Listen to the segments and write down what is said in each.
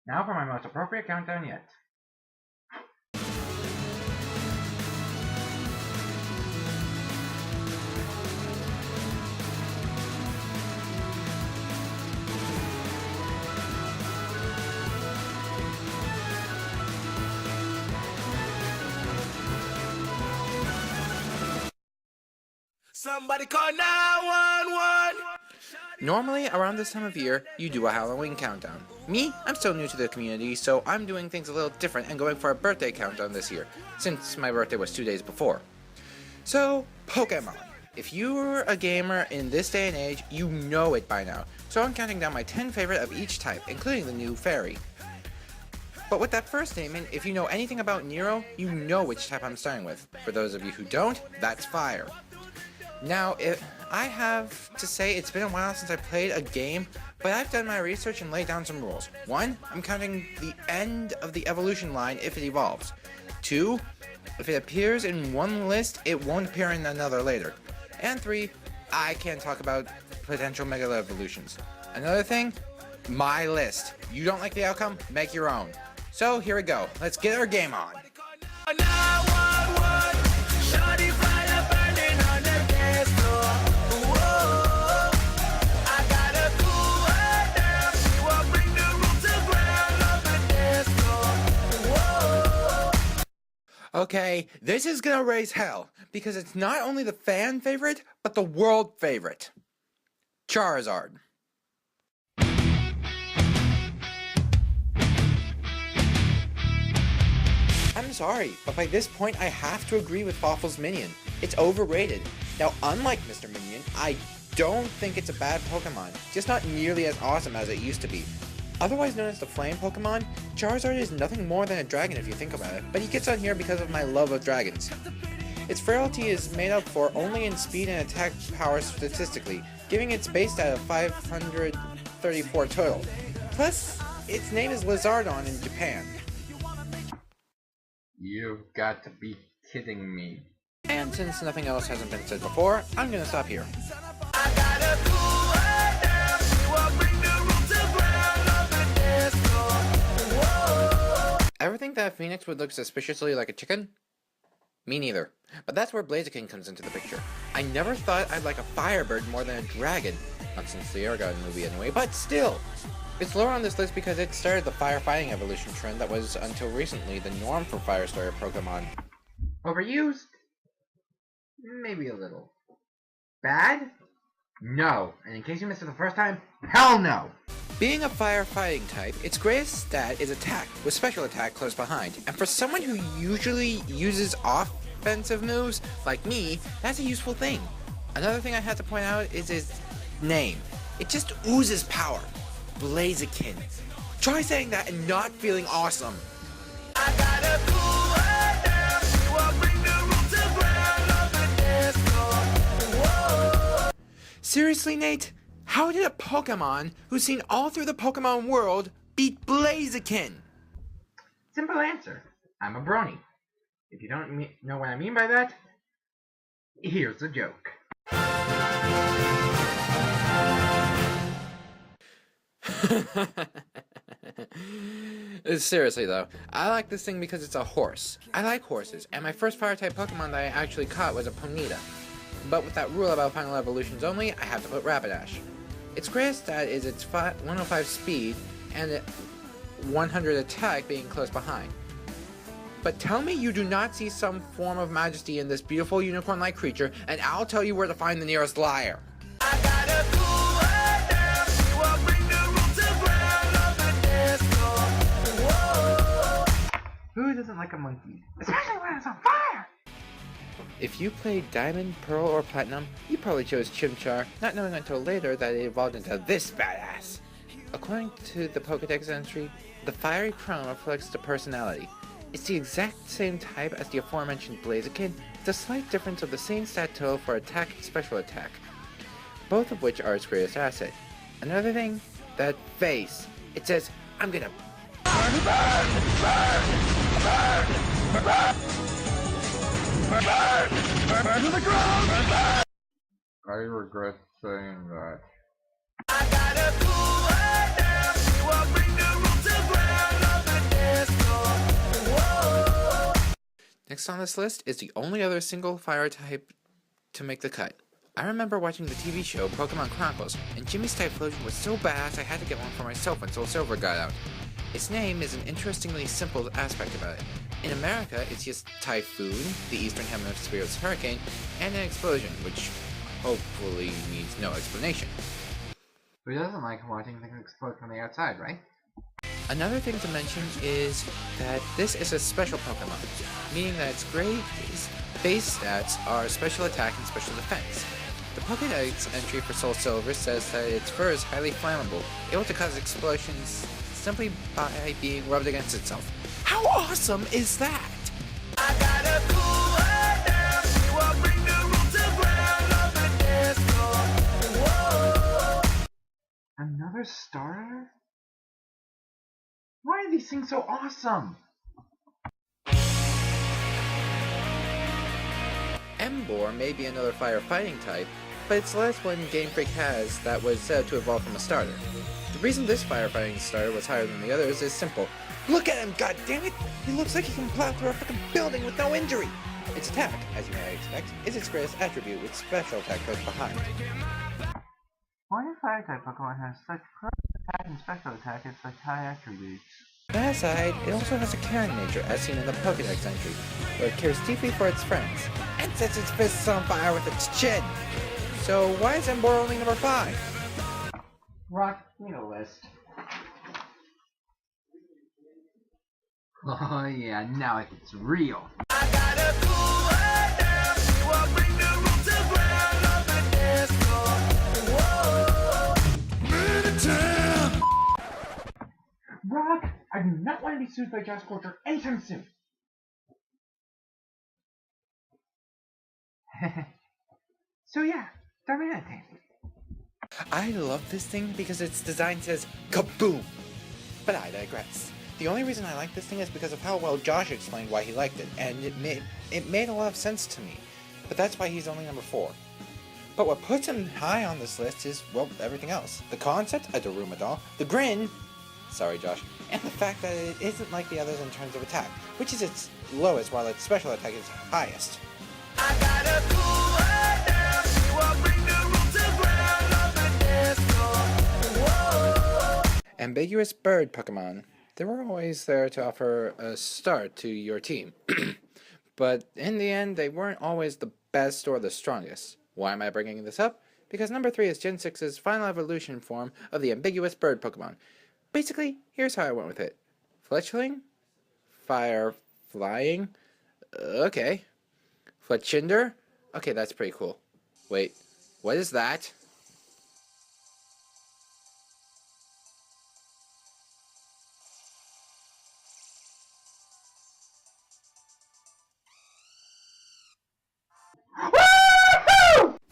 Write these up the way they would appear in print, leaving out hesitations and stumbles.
Now for my most appropriate countdown yet. Somebody call 911. Normally, around this time of year, you do a Halloween countdown. Me, I'm still new to the community, so I'm doing things a little different and going for a birthday countdown this year, since my birthday was 2 days before. So, Pokemon. If you're a gamer in this day and age, you know it by now. So I'm counting down my 10 favorite of each type, including the new fairy. But with that first statement, if you know anything about Nero, you know which type I'm starting with. For those of you who don't, that's fire. Now, I have to say it's been a while since I played a game, but I've done my research and laid down some rules. 1, I'm counting the end of the evolution line if it evolves. 2, if it appears in one list, it won't appear in another later. And 3, I can't talk about potential Mega Evolutions. Another thing, my list. You don't like the outcome? Make your own. So here we go. Let's get our game on. 911. Shawty fire burning on the dance floor. Whoa. I gotta cool her down. She will bring the room to ground on the dance floor. Whoa. Okay, this is gonna raise hell, because it's not only the fan favorite, but the world favorite. Charizard. I'm sorry, but by this point I have to agree with Waffle's Minion. It's overrated. Now, unlike Mr. Minion, I don't think it's a bad Pokemon, just not nearly as awesome as it used to be. Otherwise known as the Flame Pokemon, Charizard is nothing more than a dragon if you think about it, but he gets on here because of my love of dragons. Its frailty is made up for only in speed and attack power statistically, giving its base stat of 534 total. Plus, its name is Lizardon in Japan. You've got to be kidding me. And since nothing else hasn't been said before, I'm gonna stop here. I gotta cool her down. She will bring the room to ground on the dance floor. Whoa. Ever think that Phoenix would look suspiciously like a chicken? Me neither. But that's where Blaziken comes into the picture. I never thought I'd like a Firebird more than a dragon. Not since the Aragorn movie anyway, but still! It's lower on this list because it started the firefighting evolution trend that was, until recently, the norm for fire starter Pokemon. Overused? Maybe a little. Bad? No. And in case you missed it the first time, hell no! Being a firefighting type, its greatest stat is attack, with special attack close behind. And for someone who usually uses offensive moves, like me, that's a useful thing. Another thing I have to point out is its name. It just oozes power. Blaziken. Try saying that and not feeling awesome. I gotta cool her down. She will bring the room to ground on the dance floor. Whoa. Seriously, Nate? How did a Pokemon who's seen all through the Pokemon world beat Blaziken? Simple answer. I'm a brony. If you don't know what I mean by that, here's the joke. Seriously though, I like this thing because it's a horse. I like horses, and my first fire-type Pokemon that I actually caught was a Ponyta. But with that rule about final evolutions only, I have to put Rapidash. Its greatest stat is its 105 speed and 100 attack being close behind. But tell me you do not see some form of majesty in this beautiful unicorn-like creature, and I'll tell you where to find the nearest liar. I gotta cool her down. She will bring the room to ground on the dance floor. Whoa. Who doesn't like a monkey? Especially when it's on fire! If you played Diamond, Pearl, or Platinum, you probably chose Chimchar, not knowing until later that it evolved into this badass. According to the Pokedex entry, the fiery crown reflects the personality. It's the exact same type as the aforementioned Blaziken, with a slight difference of the same stat total for attack and special attack, both of which are its greatest asset. Another thing, that face. It says, I'm gonna Burn to the ground. I regret saying that. I gotta cool her down. She will bring the room to ground. Next on this list is the only other single fire type to make the cut. I remember watching the TV show Pokemon Chronicles, and Jimmy's Typhlosion was so badass I had to get one for myself when Soul Silver got out. Its name is an interestingly simple aspect about it. In America, it's just Typhoon, the Eastern Hemisphere's hurricane, and an explosion, which hopefully needs no explanation. Who doesn't like watching things explode from the outside, right? Another thing to mention is that this is a special Pokemon, meaning that its base stats are special attack and special defense. The Pokédex entry for Soul Silver says that its fur is highly flammable, able to cause explosions simply by being rubbed against itself. How awesome is that? I gotta cool her down. She will bring the room to ground on the dance floor. Whoa. Another starter? Why are these things so awesome? Emboar may be another firefighting type, but it's the last one Game Freak has that was said to evolve from a starter. The reason this firefighting starter was higher than the others is simple. Look at him, goddammit! He looks like he can plow through a fucking building with no injury! Its attack, as you might expect, is its greatest attribute with special attack close behind. Why do fire-type Pokemon have such close attack and special attack at such high attributes? That aside, it also has a caring nature as seen in the Pokédex entry, where it cares deeply for its friends, and sets its fists on fire with its chin! So why is Emboar only number 5? Rock, give me a list. Oh yeah, now it's real. I gotta cool her down. She will bring the room to ground on the dance floor. Whoa. Rock, I do not want to be sued by Josh Culture anytime soon. So yeah, Darmanitan. I love this thing because its design says kaboom! But I digress. The only reason I like this thing is because of how well Josh explained why he liked it, and it made a lot of sense to me. But that's why he's only number 4. But what puts him high on this list is, well, everything else. The concept, a Daruma doll, the grin, sorry Josh, and the fact that it isn't like the others in terms of attack, which is its lowest while its special attack is highest. I gotta cool her down. She will bring the room to ground on the dance floor. Whoa. Ambiguous bird Pokemon. They were always there to offer a start to your team. But in the end, they weren't always the best or the strongest. Why am I bringing this up? Because number 3 is Gen 6's final evolution form of the ambiguous bird Pokemon. Basically, here's how I went with it. Fletchling? Fire flying? Okay. Fletchinder? Okay, that's pretty cool. Wait, what is that?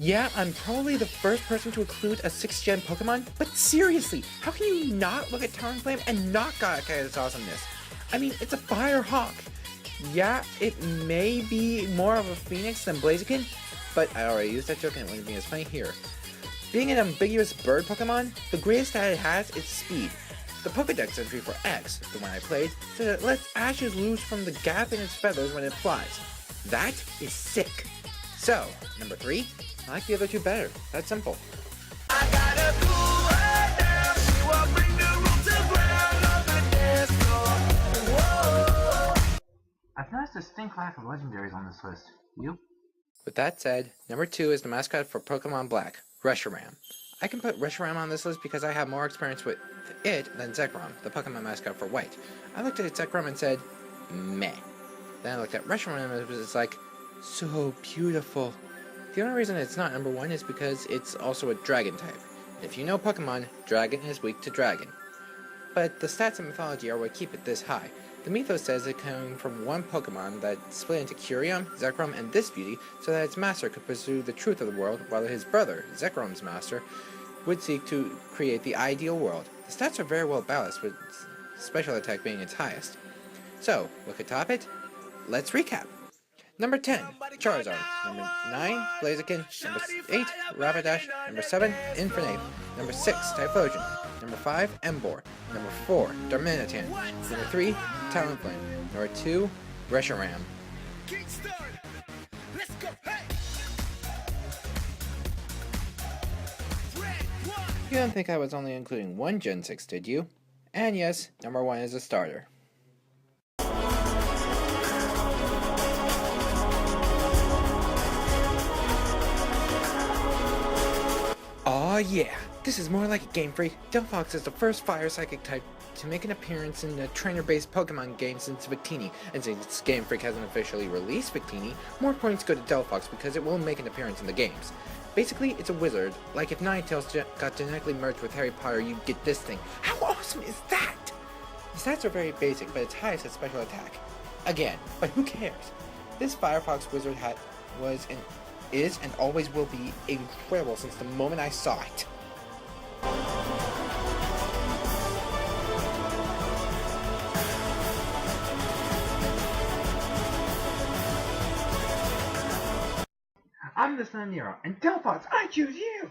Yeah, I'm probably the first person to include a 6th gen Pokemon, but seriously, how can you not look at Talonflame and not gawk at its awesomeness? I mean, it's a Fire Hawk. Yeah, it may be more of a Phoenix than Blaziken, but I already used that joke and it wouldn't be as funny here. Being an ambiguous bird Pokemon, the greatest stat it has is speed. The Pokédex entry for X, the one I played, says it lets ashes loose from the gap in its feathers when it flies. That is sick. So, number 3, I like the other 2 better. That's simple. I gotta cool her down. She will bring the room to ground on the dance floor. Whoa. I've noticed a distinct lack of legendaries on this list. You? With that said, number 2 is the mascot for Pokemon Black, Reshiram. I can put Reshiram on this list because I have more experience with it than Zekrom, the Pokemon mascot for White. I looked at Zekrom and said, meh. Then I looked at Reshiram and it was like, so beautiful. The only reason it's not number 1 is because it's also a dragon type. If you know Pokemon, dragon is weak to dragon. But the stats and mythology are what keep it this high. The mythos says it came from one Pokemon that split into Kyurem, Zekrom, and this beauty so that its master could pursue the truth of the world while his brother, Zekrom's master, would seek to create the ideal world. The stats are very well balanced, with special attack being its highest. So, what could top it? Let's recap. Number 10, Charizard. Number 9, Blaziken. Number 8, Rapidash. Number 7, Infernape. Number 6, Typhlosion. Number 5, Emboar. Number 4, Darmanitan. Number 3, Talonflame. Number 2, Reshiram. Kingston. Let's go. Hey. Red one. You don't think I was only including one Gen 6, did you? And yes, number 1 is a starter. Aw yeah, this is more like a Game Freak. Delphox is the first fire psychic type to make an appearance in a trainer-based Pokemon game since Victini, and since Game Freak hasn't officially released Victini, more points go to Delphox because it will make an appearance in the games. Basically, it's a wizard. Like if Ninetales got genetically merged with Harry Potter, you'd get this thing. How awesome is that? The stats are very basic, but its highest is special attack. Again, but who cares? This Firefox wizard hat is and always will be incredible since the moment I saw it. I'm the Sun of Nero, and Delphox, I choose you!